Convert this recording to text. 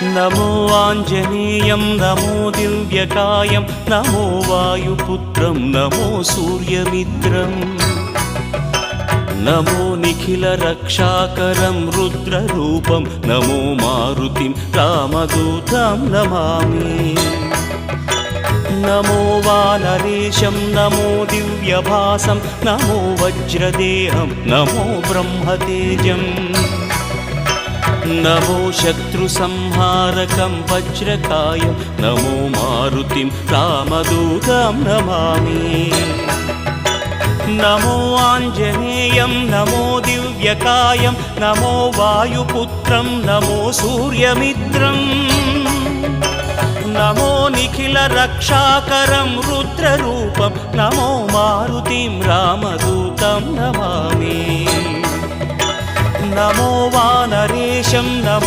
नमो आञ्जनेयं नमो दिव्यकायं नमो वायुपुत्रं नमो सूर्यमित्रं नमो निखिलरक्षाकरं रुद्ररूपं नमो मारुतिं रामदूतं Namami नमो वानरेशं नमो दिव्यभासं नमो वज्रदेहं नमो ब्रह्मतेजं नमो शत्रुसंहारकं वज्रकायं नमो मारुतिं रामदूतं Namami नमो आञ्जनेयं नमो दिव्यकायं नमो वायुपुत्रं नमो सूर्यमित्रं नमो निखिलरक्षाकरं रुद्ररूपं नमो मारुतिं रामदूतं Namami नमो वानरेशं नमो